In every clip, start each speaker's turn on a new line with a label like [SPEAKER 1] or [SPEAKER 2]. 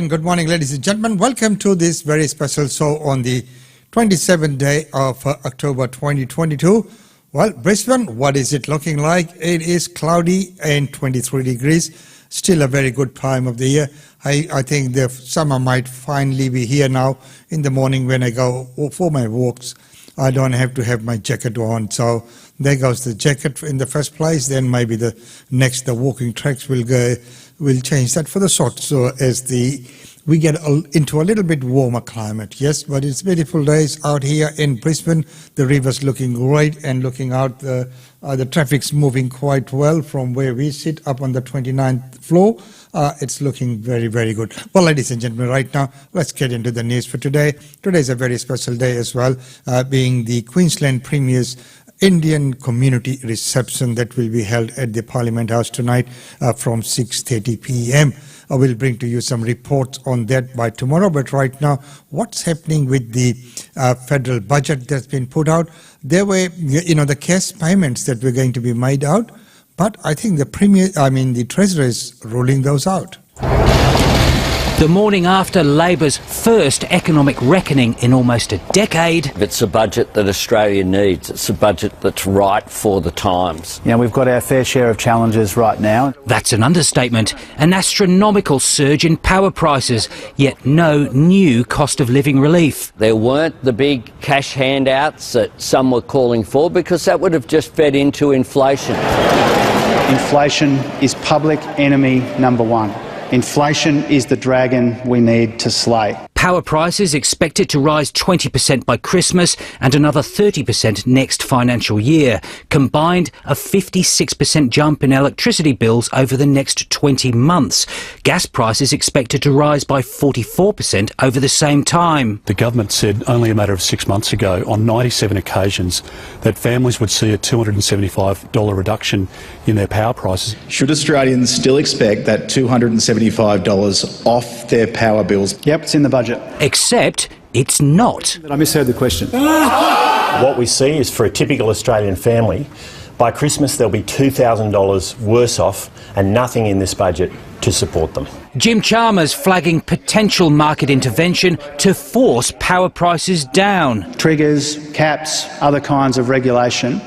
[SPEAKER 1] And good morning, ladies and gentlemen. Welcome to this very special show on the 27th day of October 2022. Well, Brisbane, what is it looking like? It is cloudy and 23 degrees. Still a very good time of the year. I think the summer might finally be here now. In the morning when I go for my walks, I don't have to have my jacket on. So there goes the jacket in the first place. Then maybe the walking tracks will change that for the shorts. So as we get into a little bit warmer climate, yes, but it's beautiful days out here in Brisbane. The river's looking great, and looking out, the traffic's moving quite well from where we sit up on the 29th floor. It's looking very, very good. Well, ladies and gentlemen, right now, let's get into the news for today. Today's a very special day as well, being the Queensland Premier's Indian community reception that will be held at the Parliament House tonight from 6:30 p.m. I will bring to you some reports on that by tomorrow. But right now, what's happening with the federal budget that's been put out? There were, the cash payments that were going to be made out, but I think the Treasurer is ruling those out.
[SPEAKER 2] The morning after Labor's first economic reckoning in almost a decade.
[SPEAKER 3] It's a budget that Australia needs. It's a budget that's right for the times.
[SPEAKER 4] We've got our fair share of challenges right now.
[SPEAKER 2] That's an understatement. An astronomical surge in power prices, yet no new cost of living relief.
[SPEAKER 3] There weren't the big cash handouts that some were calling for, because that would have just fed into inflation.
[SPEAKER 4] Inflation is public enemy number one. Inflation is the dragon we need to slay.
[SPEAKER 2] Power prices expected to rise 20% by Christmas and another 30% next financial year. Combined, a 56% jump in electricity bills over the next 20 months. Gas prices expected to rise by 44% over the same time.
[SPEAKER 5] The government said only a matter of 6 months ago, on 97 occasions, that families would see a $275 reduction in their power prices.
[SPEAKER 6] Should Australians still expect that $275 off their power bills?
[SPEAKER 4] Yep, it's in the budget.
[SPEAKER 2] Except it's not.
[SPEAKER 4] I misheard the question.
[SPEAKER 7] What we see is, for a typical Australian family, by Christmas they'll be $2,000 worse off, and nothing in this budget to support them.
[SPEAKER 2] Jim Chalmers flagging potential market intervention to force power prices down.
[SPEAKER 4] Triggers, caps, other kinds of regulation.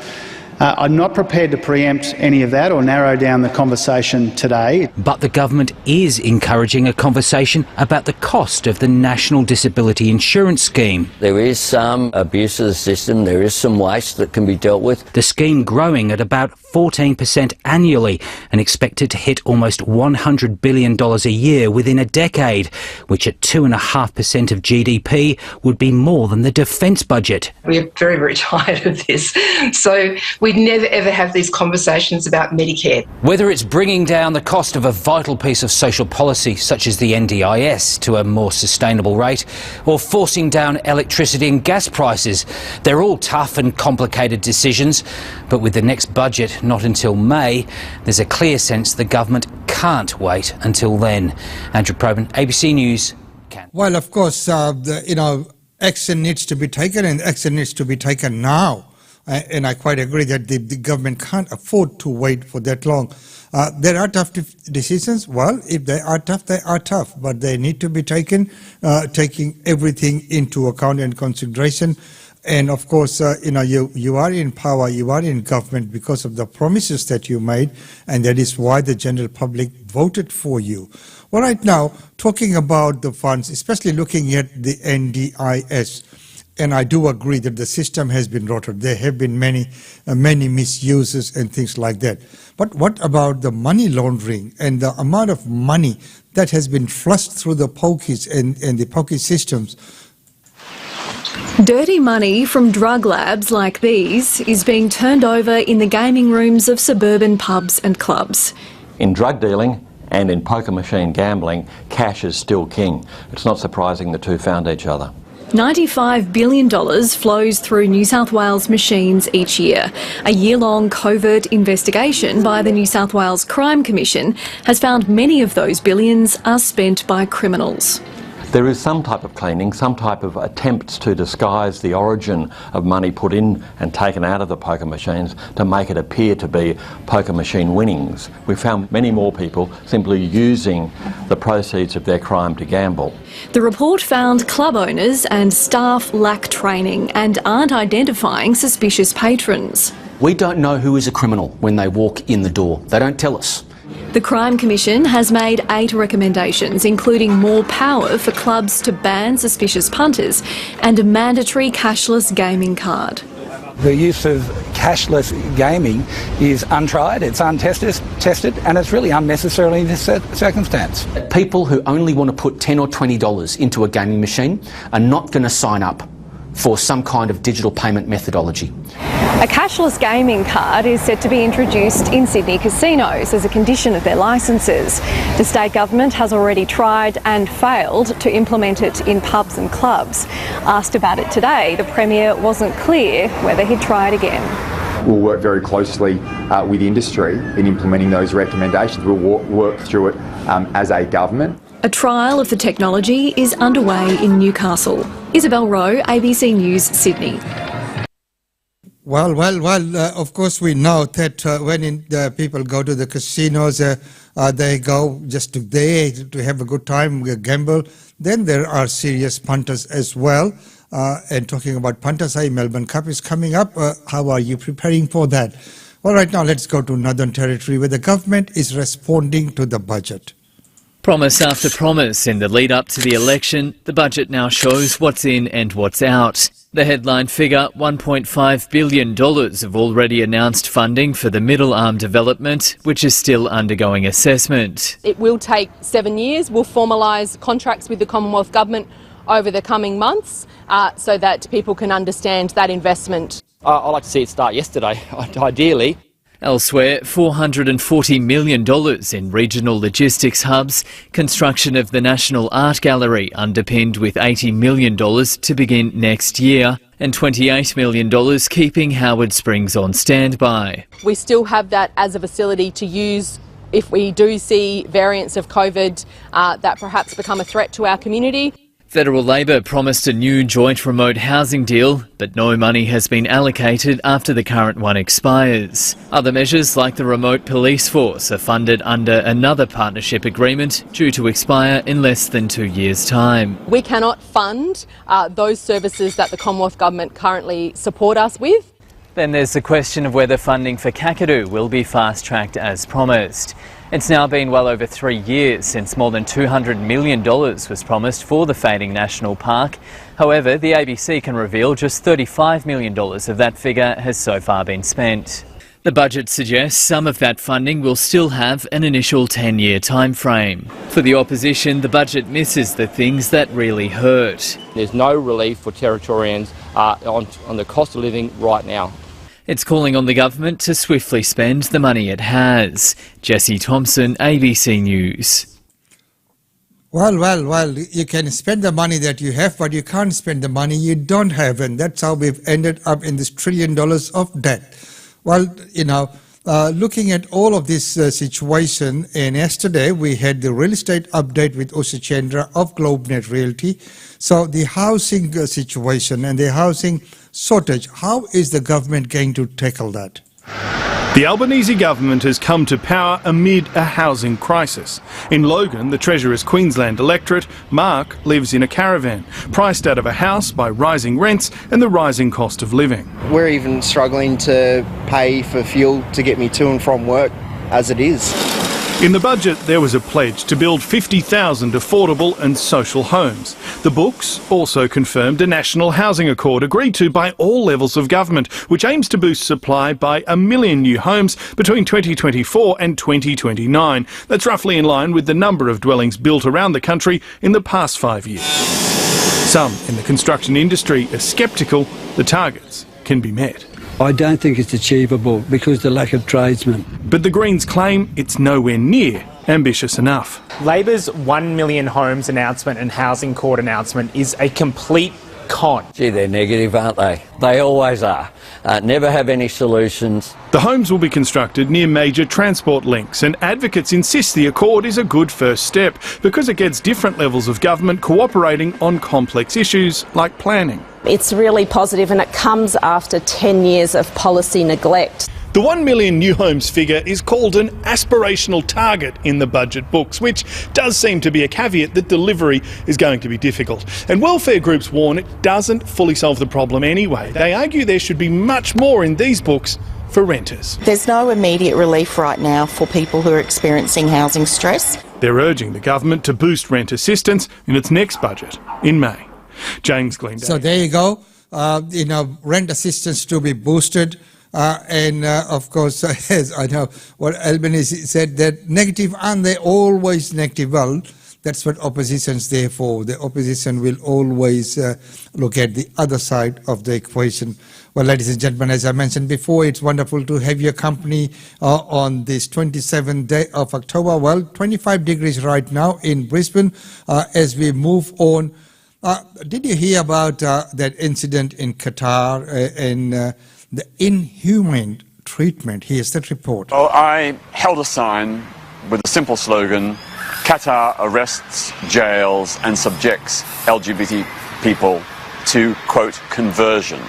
[SPEAKER 4] I'm not prepared to preempt any of that or narrow down the conversation today.
[SPEAKER 2] But the government is encouraging a conversation about the cost of the National Disability Insurance Scheme.
[SPEAKER 3] There is some abuse of the system. There is some waste that can be dealt with.
[SPEAKER 2] The scheme growing at about 14% annually and expected to hit almost $100 billion a year within a decade, which at 2.5% of GDP would be more than the defence budget.
[SPEAKER 8] We're very, very tired of this. So we'd never ever have these conversations about Medicare.
[SPEAKER 2] Whether it's bringing down the cost of a vital piece of social policy such as the NDIS to a more sustainable rate, or forcing down electricity and gas prices, they're all tough and complicated decisions. But with the next budget not until May, there's a clear sense the government can't wait until then. Andrew Probyn, ABC News.
[SPEAKER 1] Well, of course, action needs to be taken, and action needs to be taken now. And I quite agree that the government can't afford to wait for that long. There are tough decisions. Well, if they are tough, they are tough, but they need to be taken, taking everything into account and consideration. And of course, you are in power, you are in government because of the promises that you made, and that is why the general public voted for you. Well, right now, talking about the funds, especially looking at the NDIS, and I do agree that the system has been rotted. There have been many misuses and things like that. But what about the money laundering and the amount of money that has been flushed through the pokies and the pokie systems?
[SPEAKER 9] Dirty money from drug labs like these is being turned over in the gaming rooms of suburban pubs and clubs.
[SPEAKER 10] In drug dealing and in poker machine gambling, cash is still king. It's not surprising the two found each other.
[SPEAKER 9] $95 billion flows through New South Wales machines each year. A year-long covert investigation by the New South Wales Crime Commission has found many of those billions are spent by criminals.
[SPEAKER 10] There is some type of cleaning, some type of attempts to disguise the origin of money put in and taken out of the poker machines to make it appear to be poker machine winnings. We found many more people simply using the proceeds of their crime to gamble.
[SPEAKER 9] The report found club owners and staff lack training and aren't identifying suspicious patrons.
[SPEAKER 11] We don't know who is a criminal when they walk in the door. They don't tell us.
[SPEAKER 9] The Crime Commission has made 8 recommendations, including more power for clubs to ban suspicious punters and a mandatory cashless gaming card.
[SPEAKER 12] The use of cashless gaming is untried, it's untested, and it's really unnecessary in this circumstance.
[SPEAKER 11] People who only want to put $10 or $20 into a gaming machine are not going to sign up for some kind of digital payment methodology.
[SPEAKER 9] A cashless gaming card is set to be introduced in Sydney casinos as a condition of their licences. The state government has already tried and failed to implement it in pubs and clubs. Asked about it today, the Premier wasn't clear whether he'd try it again.
[SPEAKER 13] We'll work very closely with industry in implementing those recommendations. We'll work through it as a government.
[SPEAKER 9] A trial of the technology is underway in Newcastle. Isabel Rowe, ABC News, Sydney.
[SPEAKER 1] Well, of course we know that when people go to the casinos, they go just to have a good time, gamble. Then there are serious punters as well. And talking about punters, Melbourne Cup is coming up. How are you preparing for that? Well, right now let's go to Northern Territory, where the government is responding to the budget.
[SPEAKER 14] Promise after promise in the lead up to the election, the budget now shows what's in and what's out. The headline figure, $1.5 billion of already announced funding for the Middle Arm development, which is still undergoing assessment.
[SPEAKER 15] It will take 7 years. We'll formalise contracts with the Commonwealth Government over the coming months so that people can understand that investment.
[SPEAKER 16] I'd like to see it start yesterday, ideally.
[SPEAKER 14] Elsewhere, $440 million in regional logistics hubs, construction of the National Art Gallery underpinned with $80 million to begin next year, and $28 million keeping Howard Springs on standby.
[SPEAKER 15] We still have that as a facility to use if we do see variants of COVID that perhaps become a threat to our community.
[SPEAKER 14] Federal Labor promised a new joint remote housing deal, but no money has been allocated after the current one expires. Other measures like the remote police force are funded under another partnership agreement due to expire in less than 2 years' time.
[SPEAKER 15] We cannot fund those services that the Commonwealth Government currently support us with.
[SPEAKER 14] Then there's the question of whether funding for Kakadu will be fast-tracked as promised. It's now been well over 3 years since more than $200 million was promised for the fading national park. However, the ABC can reveal just $35 million of that figure has so far been spent. The budget suggests some of that funding will still have an initial 10-year time frame. For the opposition, the budget misses the things that really hurt.
[SPEAKER 16] There's no relief for Territorians on the cost of living right now.
[SPEAKER 14] It's calling on the government to swiftly spend the money it has. Jesse Thompson, ABC News.
[SPEAKER 1] Well, you can spend the money that you have, but you can't spend the money you don't have, and that's how we've ended up in this $1 trillion of debt. Well, looking at all of this situation, and yesterday we had the real estate update with Usha Chandra of GlobeNet Realty. So the housing situation and the housing shortage, how is the government going to tackle that?
[SPEAKER 17] The Albanese government has come to power amid a housing crisis. In Logan, the Treasurer's Queensland electorate, Mark lives in a caravan, priced out of a house by rising rents and the rising cost of living.
[SPEAKER 18] We're even struggling to pay for fuel to get me to and from work as it is.
[SPEAKER 17] In the budget, there was a pledge to build 50,000 affordable and social homes. The books also confirmed a national housing accord agreed to by all levels of government, which aims to boost supply by 1 million new homes between 2024 and 2029. That's roughly in line with the number of dwellings built around the country in the past 5 years. Some in the construction industry are sceptical the targets can be met.
[SPEAKER 19] I don't think it's achievable because of the lack of tradesmen.
[SPEAKER 17] But the Greens claim it's nowhere near ambitious enough.
[SPEAKER 20] Labor's 1 million homes announcement and housing court announcement is a complete
[SPEAKER 12] con.
[SPEAKER 3] Gee, they're negative, aren't they? They always are. Never have any solutions.
[SPEAKER 17] The homes will be constructed near major transport links, and advocates insist the accord is a good first step because it gets different levels of government cooperating on complex issues like planning.
[SPEAKER 20] It's really positive, and it comes after 10 years of policy neglect.
[SPEAKER 17] The 1 million new homes figure is called an aspirational target in the budget books, which does seem to be a caveat that delivery is going to be difficult. And welfare groups warn it doesn't fully solve the problem anyway. They argue there should be much more in these books for renters.
[SPEAKER 21] There's no immediate relief right now for people who are experiencing housing stress.
[SPEAKER 17] They're urging the government to boost rent assistance in its next budget in May. James Glendale.
[SPEAKER 1] So there you go. Rent assistance to be boosted. Of course, as I know what Albanese said, that negative, and they always negative. Well, that's what opposition's there for. The opposition will always look at the other side of the equation. Well, ladies and gentlemen, as I mentioned before, it's wonderful to have your company on this 27th day of October. Well, 25 degrees right now in Brisbane. As we move on, did you hear about that incident in Qatar and the inhumane treatment? Here's that report.
[SPEAKER 22] Well, I held a sign with a simple slogan: Qatar arrests, jails and subjects LGBT people to, quote, conversion.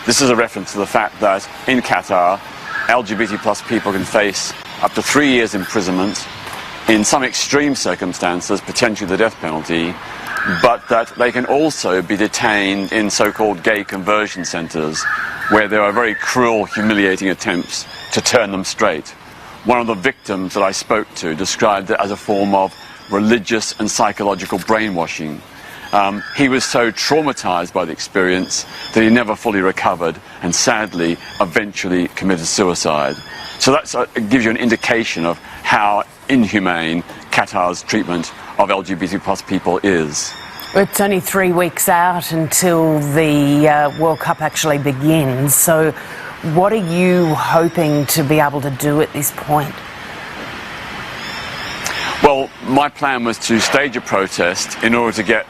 [SPEAKER 22] This is a reference to the fact that in Qatar, LGBT plus people can face up to 3 years imprisonment, in some extreme circumstances, potentially the death penalty, but that they can also be detained in so-called gay conversion centres, where there are very cruel, humiliating attempts to turn them straight. One of the victims that I spoke to described it as a form of religious and psychological brainwashing. He was so traumatised by the experience that he never fully recovered and sadly eventually committed suicide. So that gives you an indication of how inhumane Qatar's treatment of LGBT plus people is.
[SPEAKER 23] It's only 3 weeks out until the World Cup actually begins, so what are you hoping to be able to do at this point?
[SPEAKER 22] Well, my plan was to stage a protest in order to get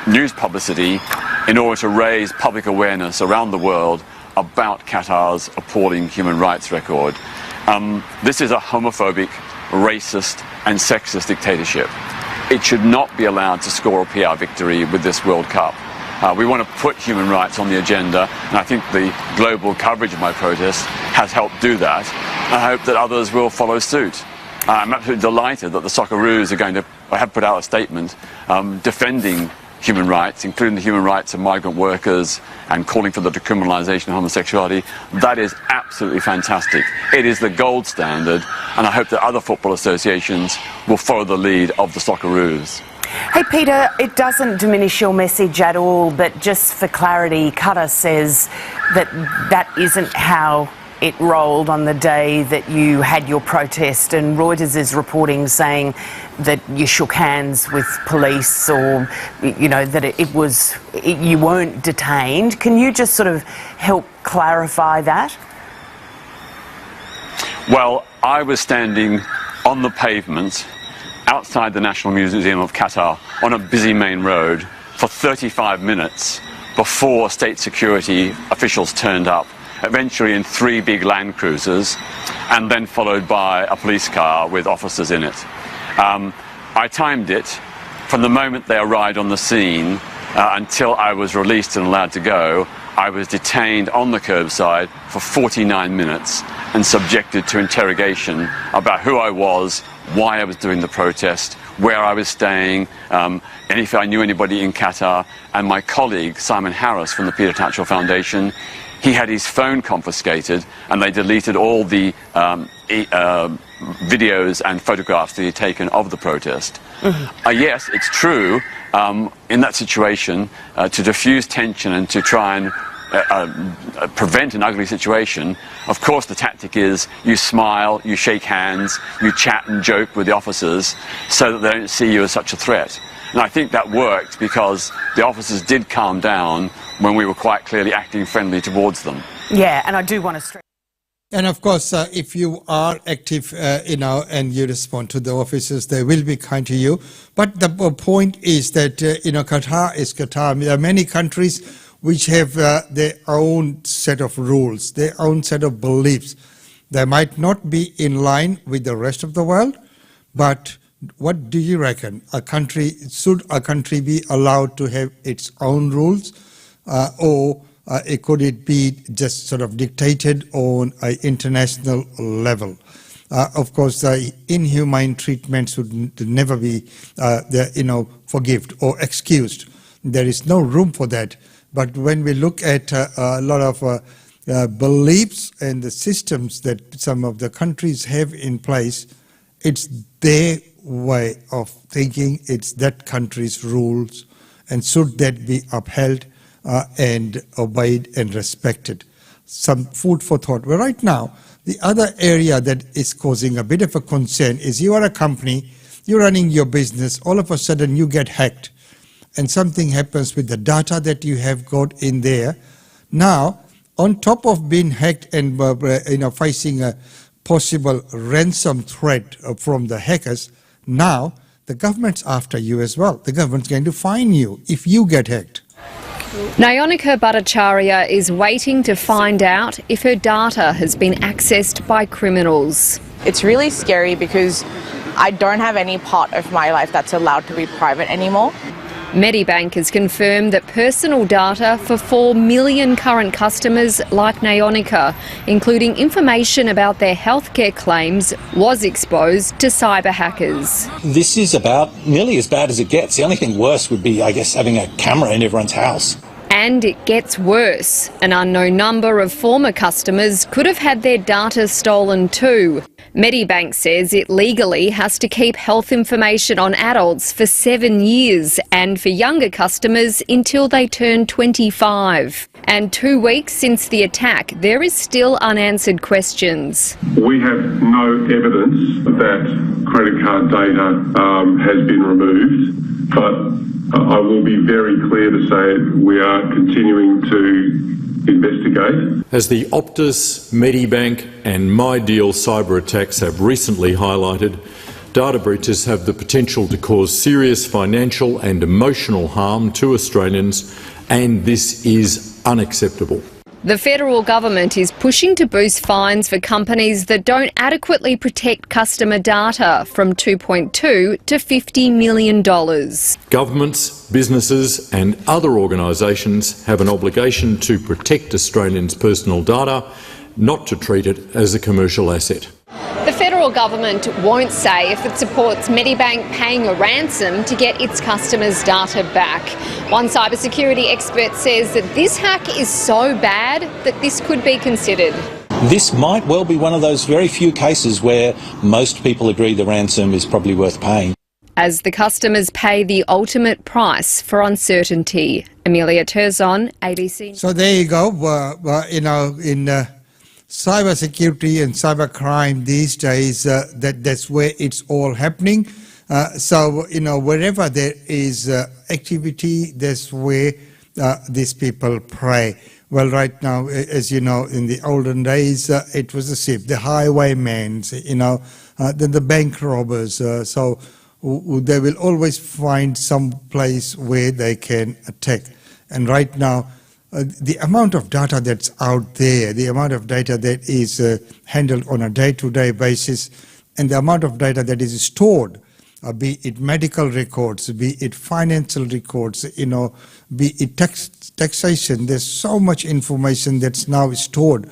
[SPEAKER 22] news publicity, in order to raise public awareness around the world about Qatar's appalling human rights record. This is a homophobic, racist and sexist dictatorship. It should not be allowed to score a PR victory with this World Cup. We want to put human rights on the agenda, and I think the global coverage of my protest has helped do that. I hope that others will follow suit. I'm absolutely delighted that the Socceroos have put out a statement defending human rights, including the human rights of migrant workers, and calling for the decriminalisation of homosexuality. That is absolutely fantastic. It is the gold standard, and I hope that other football associations will follow the lead of the Socceroos.
[SPEAKER 23] Hey Peter, it doesn't diminish your message at all, but just for clarity, Qatar says that that isn't how it rolled on the day that you had your protest, and Reuters is reporting saying that you shook hands with police, or that you weren't detained. Can you just sort of help clarify that?
[SPEAKER 22] Well, I was standing on the pavement outside the National Museum of Qatar on a busy main road for 35 minutes before state security officials turned up, eventually in 3 big Land Cruisers, and then followed by a police car with officers in it. I timed it from the moment they arrived on the scene until I was released and allowed to go. I was detained on the curbside for 49 minutes and subjected to interrogation about who I was, why I was doing the protest, where I was staying, and if I knew anybody in Qatar. And my colleague, Simon Harris from the Peter Tatchell Foundation, he had his phone confiscated, and they deleted all the videos and photographs that he'd taken of the protest. Yes, it's true, in that situation, to diffuse tension and to try and prevent an ugly situation, of course the tactic is you smile, you shake hands, you chat and joke with the officers so that they don't see you as such a threat. And I think that worked because the officers did calm down when we were quite clearly acting friendly towards them.
[SPEAKER 23] Yeah, and I do want to stress
[SPEAKER 1] And of course, if you are active, and you respond to the officers, they will be kind to you. But the point is that, Qatar is Qatar. There are many countries which have their own set of rules, their own set of beliefs. They might not be in line with the rest of the world, but what do you reckon? Should a country be allowed to have its own rules, or could it be just sort of dictated on an international level? Of course, inhumane treatment should never be, forgived or excused. There is no room for that. But when we look at a lot of beliefs and the systems that some of the countries have in place, it's their way of thinking, it's that country's rules, and should that be upheld and obeyed and respected. Some food for thought. Well, right now, the other area that is causing a bit of a concern is you are a company, you're running your business, all of a sudden you get hacked, and something happens with the data that you have got in there. Now, on top of being hacked and facing a possible ransom threat from the hackers, now the government's after you as well. The government's going to fine you if you get hacked.
[SPEAKER 9] Nayonika Bhattacharya is waiting to find out if her data has been accessed by criminals.
[SPEAKER 21] It's really scary because I don't have any part of my life that's allowed to be private anymore.
[SPEAKER 9] Medibank has confirmed that personal data for 4 million current customers like Nayonika, including information about their healthcare claims, was exposed to cyber hackers.
[SPEAKER 5] This is about nearly as bad as it gets. The only thing worse would be, I guess, having a camera in everyone's house.
[SPEAKER 9] And it gets worse. An unknown number of former customers could have had their data stolen too. Medibank says it legally has to keep health information on adults for 7 years and for younger customers until they turn 25. And 2 weeks since the attack, there is still unanswered questions.
[SPEAKER 6] We have no evidence that credit card data has been removed, but I will be very clear to say we are continuing to investigate.
[SPEAKER 7] As the Optus, Medibank and MyDeal cyber attacks have recently highlighted, data breaches have the potential to cause serious financial and emotional harm to Australians, and this is unacceptable.
[SPEAKER 9] The federal government is pushing to boost fines for companies that don't adequately protect customer data from $2.2 to $50 million.
[SPEAKER 7] Governments, businesses and other organisations have an obligation to protect Australians' personal data, not to treat it as a commercial asset.
[SPEAKER 9] The federal government won't say if it supports Medibank paying a ransom to get its customers' data back. One cybersecurity expert says that this hack is so bad that this could be considered.
[SPEAKER 5] This might well be one of those very few cases where most people agree the ransom is probably worth paying.
[SPEAKER 9] As the customers pay the ultimate price for uncertainty. Amelia Terzon, ABC.
[SPEAKER 1] So there you go. In cyber security and cyber crime these days, that's where it's all happening. So wherever there is activity, that's where these people prey. Well, right now, as you know, in the olden days, it was the SIP, the highwaymen, then the bank robbers. So they will always find some place where they can attack. And right now, the amount of data that's out there, the amount of data that is handled on a day-to-day basis, and the amount of data that is stored, be it medical records, be it financial records, be it taxation. There's so much information that's now stored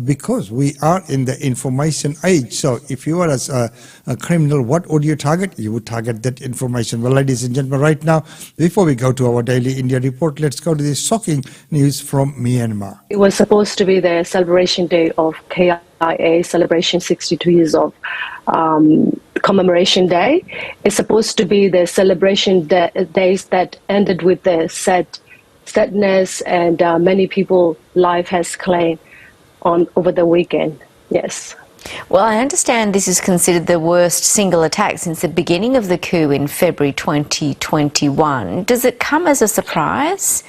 [SPEAKER 1] because we are in the information age. So if you are a criminal, what would you target? You would target that information. Well, ladies and gentlemen, right now, before we go to our daily India report, let's go to this shocking news from Myanmar.
[SPEAKER 24] It was supposed to be the celebration day of KIA, celebration 62 years of commemoration day. It's supposed to be the celebration days that ended with the sadness, and many people life has claimed over the weekend. Yes.
[SPEAKER 25] Well, I understand this is considered the worst single attack since the beginning of the coup in February 2021. Does it come as a surprise?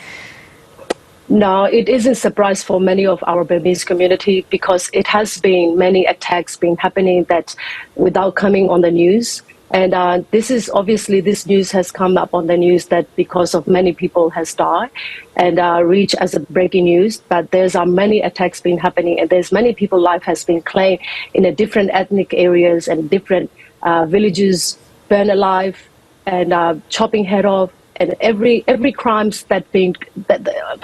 [SPEAKER 24] No, it isn't a surprise for many of our Burmese community because it has been many attacks been happening that without coming on the news. And this is obviously this news has come up on the news that because of many people has died and reached as a breaking news. But there's many attacks been happening and there's many people life has been claimed in a different ethnic areas and different villages, burned alive and chopping head off. And every crimes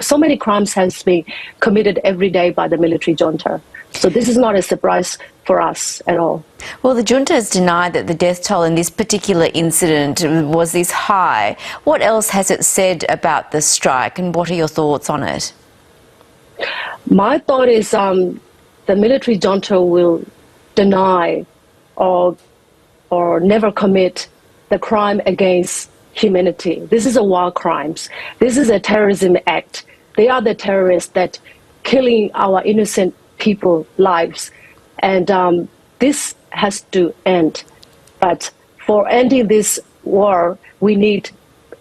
[SPEAKER 24] so many crimes has been committed every day by the military junta. So this is not a surprise for us at all.
[SPEAKER 25] Well, the junta has denied that the death toll in this particular incident was this high. What else has it said about the strike, and what are your thoughts on it?
[SPEAKER 24] My thought is the military junta will deny or never commit the crime against humanity. This is a war crimes. This is a terrorism act. They are the terrorists that killing our innocent people lives. And this has to end. But for ending this war, we need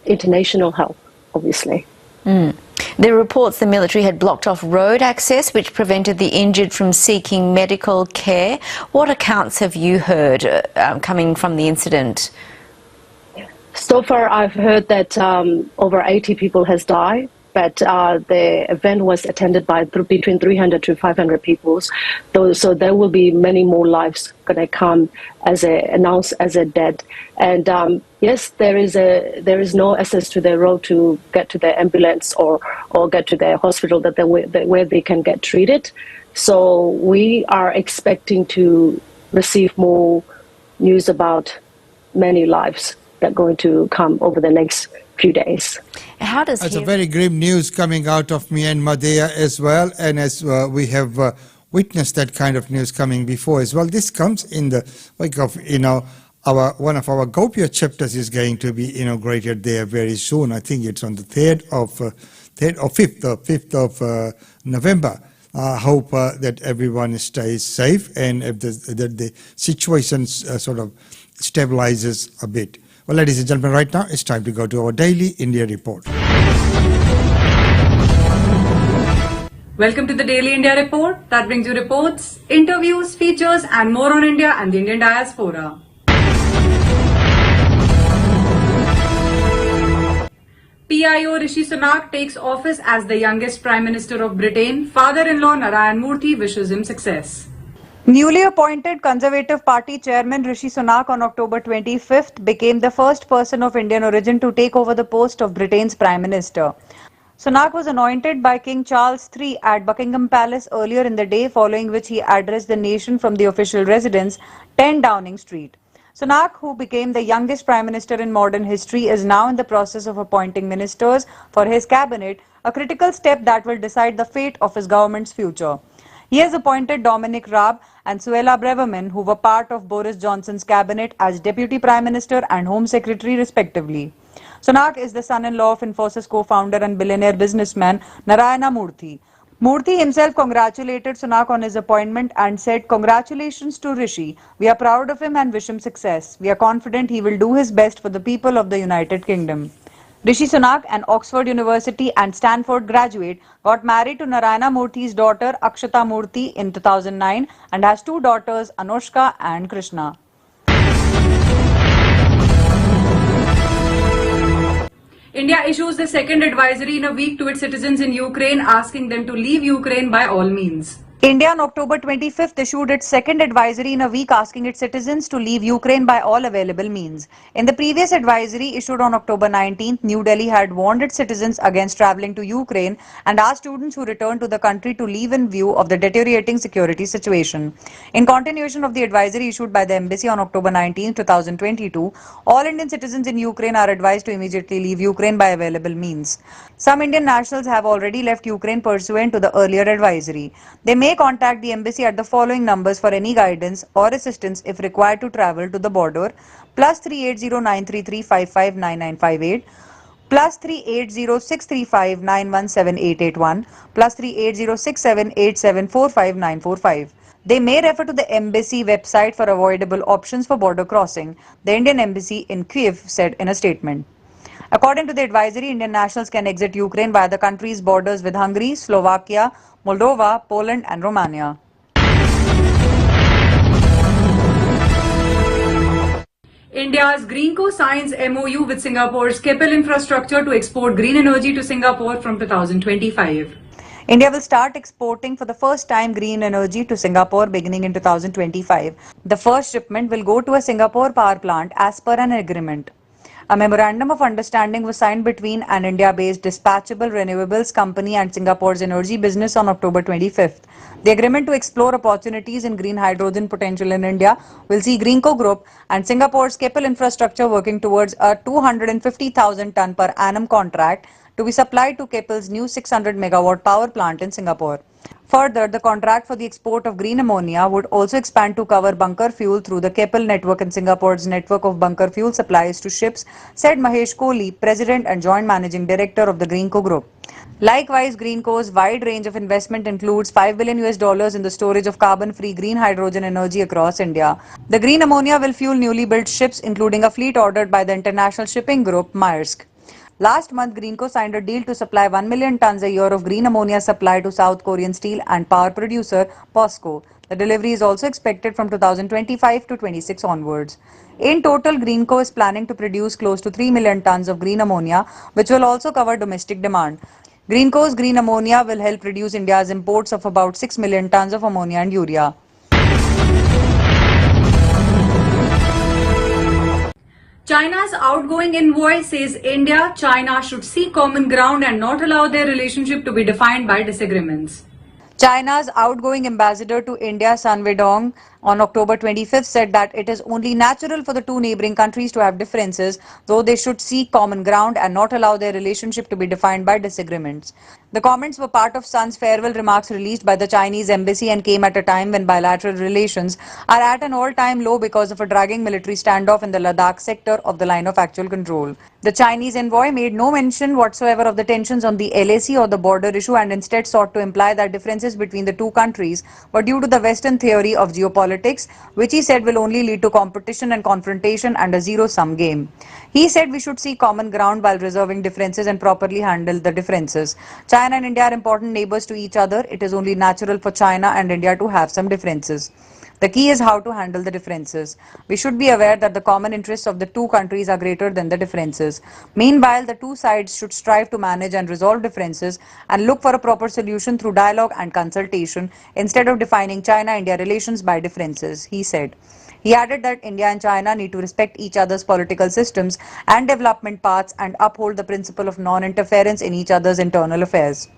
[SPEAKER 24] international help, obviously.
[SPEAKER 25] There are reports the military had blocked off road access, which prevented the injured from seeking medical care. What accounts have you heard coming from the incident?
[SPEAKER 24] So far, I've heard that over 80 people has died, but the event was attended by between 300 to 500 people. So there will be many more lives going to come as announced as a dead. And yes, there is no access to the road to get to the ambulance or get to the hospital where they can get treated. So we are expecting to receive more news about many lives that are going to come over the next few days.
[SPEAKER 25] How does
[SPEAKER 1] It's a very grim news coming out of Myanmar there as well, and as we have witnessed that kind of news coming before as well. This comes in the wake of one of our Gopia chapters is going to be inaugurated there very soon. I think it's on the 5th of November. I hope that everyone stays safe and if the situation sort of stabilizes a bit. Well, ladies and gentlemen, right now it's time to go to our daily India report.
[SPEAKER 2] Welcome to the Daily India Report that brings you reports, interviews, features and more on India and the Indian diaspora. PIO Rishi Sanak takes office as the youngest Prime Minister of Britain. Father-in-law Narayan Murthy wishes him success.
[SPEAKER 4] Newly appointed Conservative Party Chairman Rishi Sanak on October 25th became the first person of Indian origin to take over the post of Britain's Prime Minister. Sanak was anointed by King Charles III at Buckingham Palace earlier in the day, following which he addressed the nation from the official residence, 10 Downing Street. Sanak, who became the youngest Prime Minister in modern history, is now in the process of appointing ministers for his cabinet, a critical step that will decide the fate of his government's future. He has appointed Dominic Raab and Suella Braverman, who were part of Boris Johnson's cabinet, as Deputy Prime Minister and Home Secretary respectively. Sanak is the son-in-law of Infosys co-founder and billionaire businessman Narayana Murthy. Murthy himself congratulated Sanak on his appointment and said, "Congratulations to Rishi. We are proud of him and wish him success. We are confident he will do his best for the people of the United Kingdom." Rishi Sanak, an Oxford University and Stanford graduate, got married to Narayana Murthy's daughter Akshata Murthy in 2009 and has two daughters, Anushka and Krishna.
[SPEAKER 2] India issues the second advisory in a week to its citizens in Ukraine, asking them to leave Ukraine by all means.
[SPEAKER 4] India on October 25th issued its second advisory in a week, asking its citizens to leave Ukraine by all available means. In the previous advisory issued on October 19th, New Delhi had warned its citizens against travelling to Ukraine and asked students who returned to the country to leave in view of the deteriorating security situation. In continuation of the advisory issued by the embassy on October 19, 2022, all Indian citizens in Ukraine are advised to immediately leave Ukraine by available means. Some Indian nationals have already left Ukraine pursuant to the earlier advisory. They may contact the embassy at the following numbers for any guidance or assistance if required to travel to the border: +380 933 559958, +380 635 917881, +380 678745 They may refer to the embassy website for avoidable options for border crossing, the Indian embassy in Kyiv said in a statement. According to the advisory, Indian nationals can exit Ukraine via the country's borders with Hungary, Slovakia, Moldova, Poland and Romania.
[SPEAKER 2] India's Greenco signs MOU with Singapore's Keppel Infrastructure to export green energy to Singapore from 2025.
[SPEAKER 4] India will start exporting for the first time green energy to Singapore beginning in 2025. The first shipment will go to a Singapore power plant as per an agreement. A memorandum of understanding was signed between an India-based dispatchable renewables company and Singapore's energy business on October 25th. The agreement to explore opportunities in green hydrogen potential in India will see Greenco Group and Singapore's Keppel Infrastructure working towards a 250,000 ton per annum contract to be supplied to Keppel's new 600 megawatt power plant in Singapore. Further, the contract for the export of green ammonia would also expand to cover bunker fuel through the Keppel network and Singapore's network of bunker fuel supplies to ships, said Mahesh Kohli, President and Joint Managing Director of the Greenco Group. Likewise, Greenco's wide range of investment includes $5 billion in the storage of carbon-free green hydrogen energy across India. The green ammonia will fuel newly built ships, including a fleet ordered by the international shipping group Maersk. Last month, Greenco signed a deal to supply 1 million tons a year of green ammonia supply to South Korean steel and power producer POSCO. The delivery is also expected from 2025 to 26 onwards. In total, Greenco is planning to produce close to 3 million tons of green ammonia, which will also cover domestic demand. Greenco's green ammonia will help reduce India's imports of about 6 million tons of ammonia and urea.
[SPEAKER 2] China's outgoing envoy says India-China should seek common ground and not allow their relationship to be defined by disagreements.
[SPEAKER 4] China's outgoing ambassador to India, Sun Weidong, on October 25th said that it is only natural for the two neighboring countries to have differences, though they should seek common ground and not allow their relationship to be defined by disagreements. The comments were part of Sun's farewell remarks released by the Chinese embassy and came at a time when bilateral relations are at an all-time low because of a dragging military standoff in the Ladakh sector of the line of actual control. The Chinese envoy made no mention whatsoever of the tensions on the LAC or the border issue and instead sought to imply that differences between the two countries were due to the Western theory of geopolitics, which he said will only lead to competition and confrontation and a zero-sum game. He said we should seek common ground while resolving differences and properly handle the differences. China and India are important neighbors to each other. It is only natural for China and India to have some differences. The key is how to handle the differences. We should be aware that the common interests of the two countries are greater than the differences. Meanwhile, the two sides should strive to manage and resolve differences and look for a proper solution through dialogue and consultation instead of defining China-India relations by differences, he said. He added that India and China need to respect each other's political systems and development paths and uphold the principle of non-interference in each other's internal affairs.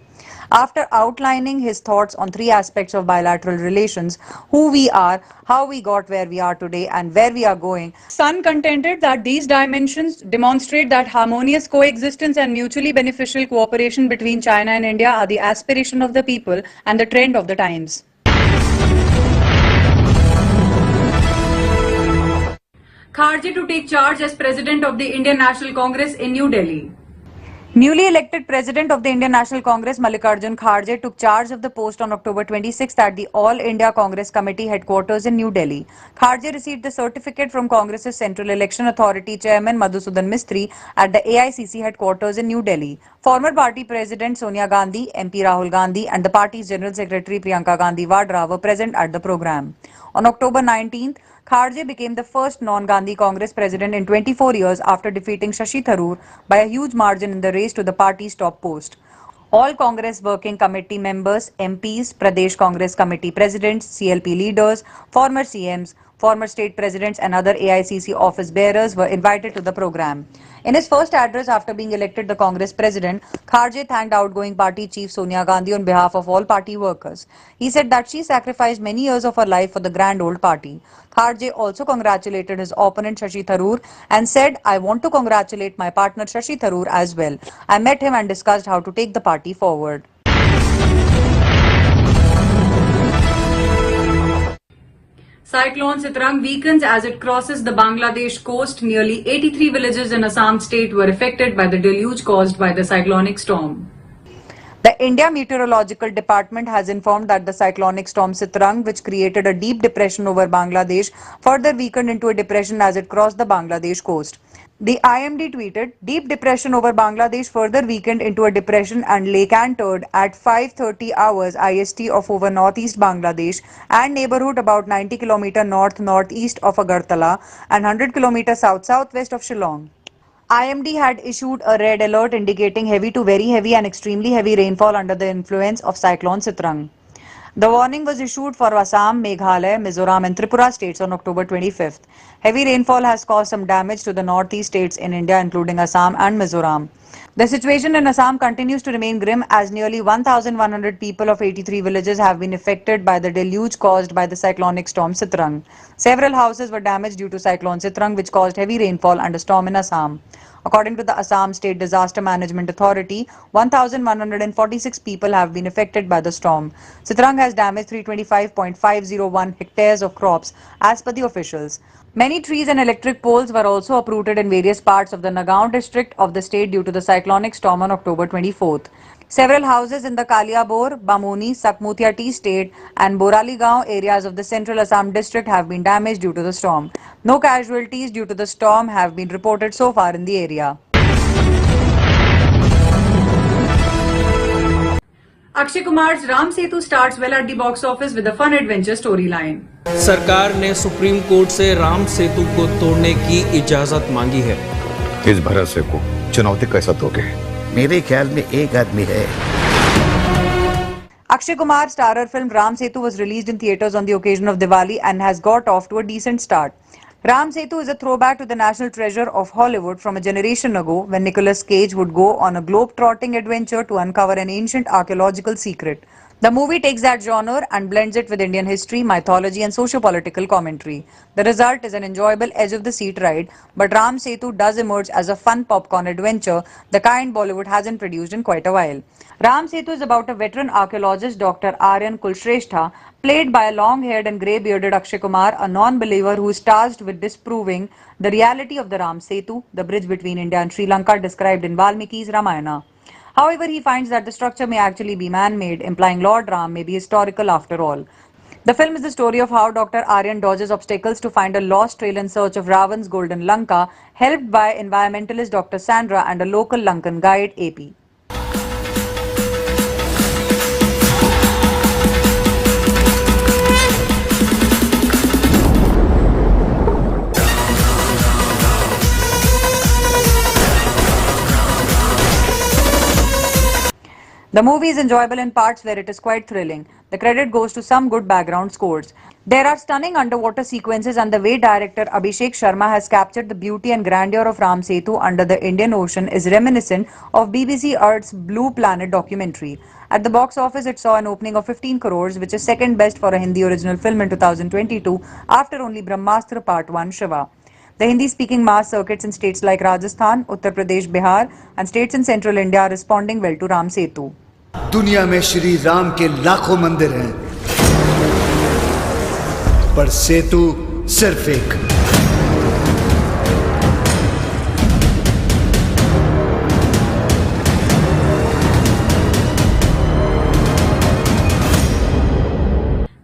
[SPEAKER 4] After outlining his thoughts on three aspects of bilateral relations, who we are, how we got where we are today and where we are going, Sun contended that these dimensions demonstrate that harmonious coexistence and mutually beneficial cooperation between China and India are the aspiration of the people and the trend of the times.
[SPEAKER 2] Kharge to take charge as President of the Indian National Congress in New Delhi.
[SPEAKER 4] Newly elected President of the Indian National Congress, Mallikarjun Kharge, took charge of the post on October 26th at the All India Congress Committee headquarters in New Delhi. Kharge received the certificate from Congress's Central Election Authority Chairman Madhusudan Mistry at the AICC headquarters in New Delhi. Former party President Sonia Gandhi, MP Rahul Gandhi and the party's General Secretary Priyanka Gandhi Vadra were present at the program. On October 19th, Kharge became the first non-Gandhi Congress president in 24 years after defeating Shashi Tharoor by a huge margin in the race to the party's top post. All Congress Working Committee members, MPs, Pradesh Congress Committee presidents, CLP leaders, former CMs, former state presidents and other AICC office bearers were invited to the program. In his first address after being elected the Congress president, Kharge thanked outgoing party chief Sonia Gandhi on behalf of all party workers. He said that she sacrificed many years of her life for the grand old party. Kharge also congratulated his opponent Shashi Tharoor and said, I want to congratulate my partner Shashi Tharoor as well. I met him and discussed how to take the party forward.
[SPEAKER 2] Cyclone Sutrang weakens as it crosses the Bangladesh coast. Nearly 83 villages in Assam state were affected by the deluge caused by the cyclonic storm.
[SPEAKER 4] The India Meteorological Department has informed that the cyclonic storm Sutrang, which created a deep depression over Bangladesh, further weakened into a depression as it crossed the Bangladesh coast. The IMD tweeted, deep depression over Bangladesh further weakened into a depression and lay cantered at 5:30 hours IST of over northeast Bangladesh and neighborhood about 90 km north-northeast of Agartala and 100 km south-southwest of Shillong. IMD had issued a red alert indicating heavy to very heavy and extremely heavy rainfall under the influence of Cyclone Sutrang. The warning was issued for Assam, Meghalaya, Mizoram and Tripura states on October 25th. Heavy rainfall has caused some damage to the northeast states in India, including Assam and Mizoram. The situation in Assam continues to remain grim as nearly 1,100 people of 83 villages have been affected by the deluge caused by the cyclonic storm Sutrang. Several houses were damaged due to Cyclone Sutrang, which caused heavy rainfall and a storm in Assam. According to the Assam State Disaster Management Authority, 1,146 people have been affected by the storm. Sutrang has damaged 325.501 hectares of crops, as per the officials. Many trees and electric poles were also uprooted in various parts of the Nagaon district of the state due to the cyclonic storm on October 24th. Several houses in the Kaliabor, Bamuni, Sakmutia Tea State and Boraligaon areas of the central Assam district have been damaged due to the storm. No casualties due to the storm have been reported so far in the area.
[SPEAKER 2] Akshay Kumar's Ram Sethu starts well at the box office with a fun adventure storyline.
[SPEAKER 8] सरकार ने supreme court से राम सेतु को तोड़ने की इजाजत मांगी है।
[SPEAKER 10] इस भरोसे को चुनौती कैसा दोगे? मेरे ख्याल में एक आदमी है।
[SPEAKER 4] Akshay Kumar starrer film Ram Sethu was released in theatres on the occasion of Diwali and has got off to a decent start. Ram Sethu is a throwback to the national treasure of Hollywood from a generation ago when Nicolas Cage would go on a globe-trotting adventure to uncover an ancient archaeological secret. The movie takes that genre and blends it with Indian history, mythology and socio-political commentary. The result is an enjoyable edge-of-the-seat ride, but Ram Sethu does emerge as a fun popcorn adventure, the kind Bollywood hasn't produced in quite a while. Ram Sethu is about a veteran archaeologist, Dr. Aryan Kulshrestha, played by a long-haired and grey-bearded Akshay Kumar, a non-believer who is tasked with disproving the reality of the Ram Sethu, the bridge between India and Sri Lanka described in Valmiki's Ramayana. However, he finds that the structure may actually be man-made, implying Lord Ram may be historical after all. The film is the story of how Dr. Aryan dodges obstacles to find a lost trail in search of Ravan's golden Lanka, helped by environmentalist Dr. Sandra and a local Lankan guide, AP. The movie is enjoyable in parts where it is quite thrilling. The credit goes to some good background scores. There are stunning underwater sequences and the way director Abhishek Sharma has captured the beauty and grandeur of Ram Sethu under the Indian Ocean is reminiscent of BBC Earth's Blue Planet documentary. At the box office, it saw an opening of 15 crores, which is second best for a Hindi original film in 2022 after only Brahmastra Part 1 Shiva. The Hindi-speaking mass circuits in states like Rajasthan, Uttar Pradesh, Bihar and states in central India are responding well to Ram Sethu.
[SPEAKER 11] दुनिया में श्री राम के लाखों मंदिर हैं, पर सेतु सिर्फ एक।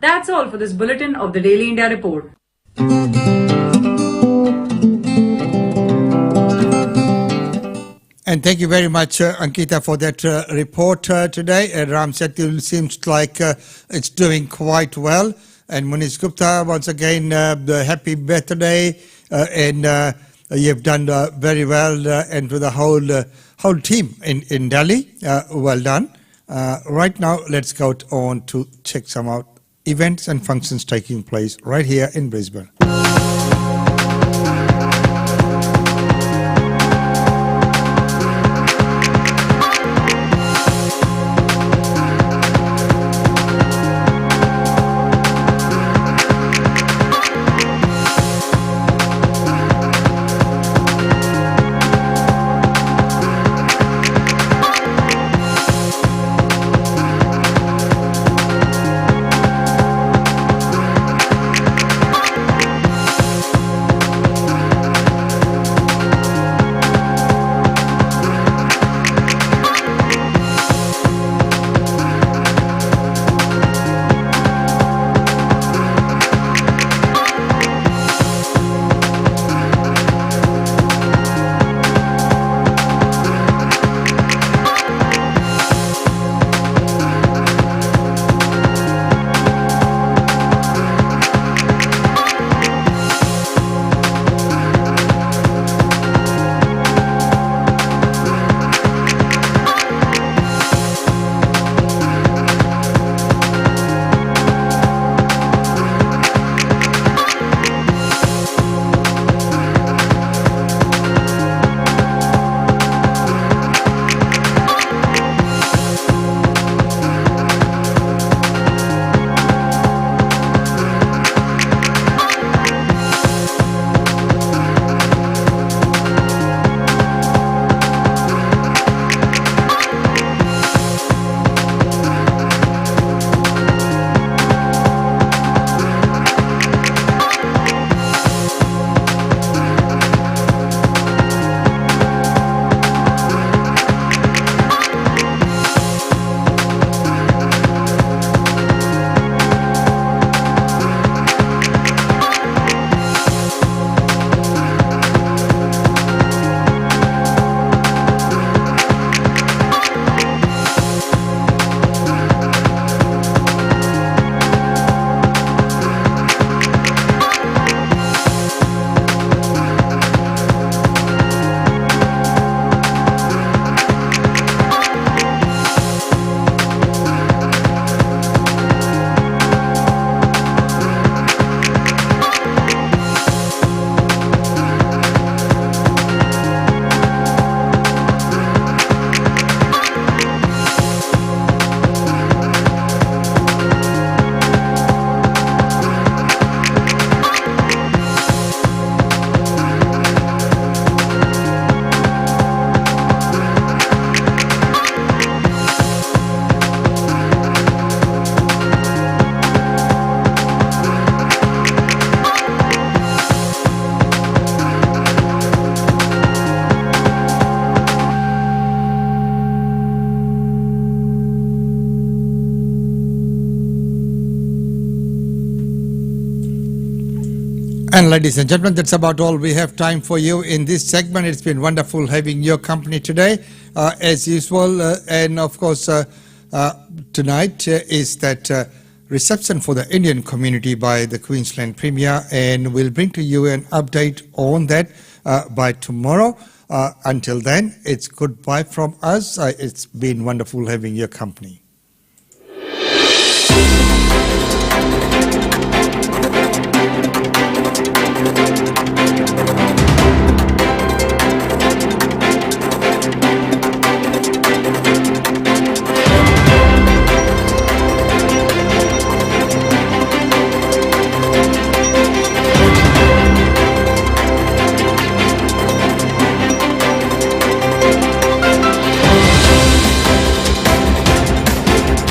[SPEAKER 2] That's all for this bulletin of the Daily India Report.
[SPEAKER 1] And thank you very much, Ankita, for that report today. Ram Sethu seems like it's doing quite well. And Munish Gupta, once again, happy birthday. And you've done very well. And to the whole team in Delhi, well done. Right now, let's go on to check some out events and functions taking place right here in Brisbane. And ladies and gentlemen, that's about all we have time for you in this segment. It's been wonderful having your company today, as usual. And of course, tonight is that reception for the Indian community by the Queensland Premier, and we'll bring to you an update on that by tomorrow. Until then, it's goodbye from us. It's been wonderful having your company.